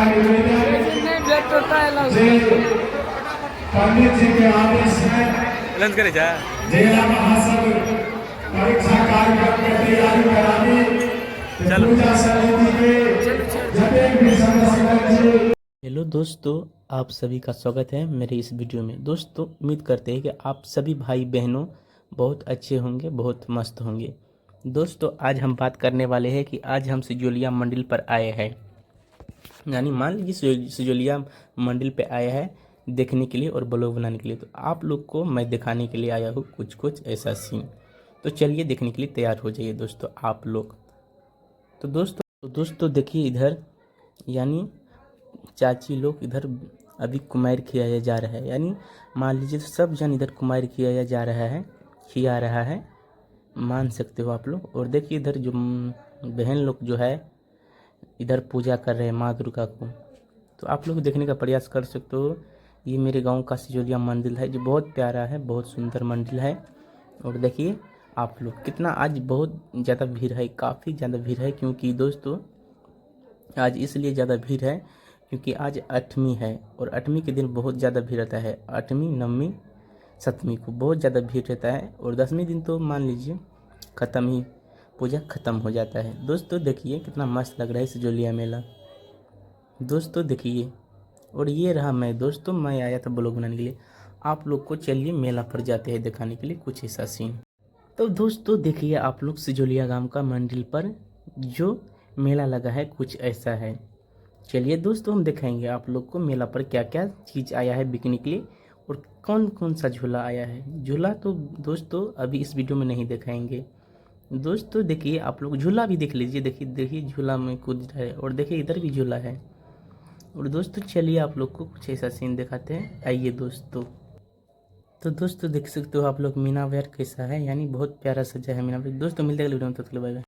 पंडित जी के आदेश है जिला महासंघ परीक्षा कार्यक्रम की तैयारी करानी पूजा समिति के जितने भी सदस्य। हेलो दोस्तों, आप सभी का स्वागत है मेरे इस वीडियो में। दोस्तों उम्मीद करते हैं कि आप सभी भाई बहनों बहुत अच्छे होंगे, बहुत मस्त होंगे। दोस्तों आज हम बात करने वाले हैं कि आज हम सिजोलिया मंदिर पर आए हैं, यानी मान लीजिए सिजोलिया मंदिर पे आए हैं देखने के लिए और ब्लॉग बनाने के लिए। तो आप लोग को मैं दिखाने के लिए आया हूँ कुछ ऐसा सीन। तो चलिए देखने के लिए तैयार हो जाइए दोस्तों आप लोग। तो दोस्तों देखिए इधर, यानी चाची लोग इधर अभी कुमार खिलाया जा रहा है, यानी मान लीजिए सब जन इधर कुमार खिलाया जा रहा है, खिला रहा है, मान सकते हो आप लोग। और देखिए इधर जो बहन लोग जो है इधर पूजा कर रहे हैं माँ दुर्गा को। तो आप लोग देखने का प्रयास कर सकते हो। ये मेरे गांव का सिजोलिया मंदिर है जो बहुत प्यारा है, बहुत सुंदर मंदिर है। और देखिए आप लोग कितना आज बहुत ज़्यादा भीड़ है, काफ़ी ज़्यादा भीड़ है। क्योंकि दोस्तों आज इसलिए ज़्यादा भीड़ है क्योंकि आज 8वीं है और 8वीं के दिन बहुत ज़्यादा भीड़ रहता है। 8वीं 9वीं 7वीं को बहुत ज़्यादा भीड़ रहता है और 10वीं दिन तो मान लीजिए ख़त्म ही, पूजा ख़त्म हो जाता है। दोस्तों देखिए कितना मस्त लग रहा है सिजोलिया मेला। दोस्तों देखिए, और ये रहा मैं। दोस्तों मैं आया था ब्लॉग बनाने के लिए, आप लोग को चलिए मेला पर जाते हैं दिखाने के लिए कुछ ऐसा सीन। तो दोस्तों देखिए आप लोग सिजोलिया गांव का मंदिर पर जो मेला लगा है कुछ ऐसा है। चलिए दोस्तों हम दिखाएंगे आप लोग को मेला पर क्या क्या चीज़ आया है बिकने के लिए और कौन कौन सा झूला आया है। झूला तो दोस्तों अभी इस वीडियो में नहीं दिखाएंगे। दोस्तों देखिए आप लोग झूला भी देख लीजिए, देखिए झूला में कूद रहा है और देखिए इधर भी झूला है। और दोस्तों चलिए आप लोग को कुछ ऐसा सीन दिखाते हैं, आइए दोस्तों। तो दोस्तों देख सकते हो आप लोग मीना वेयर कैसा है, यानी बहुत प्यारा सजा है मीना वेयर। दोस्तों मिलते हैं अगले वीडियो में, तब तक के लिए बाय बाय।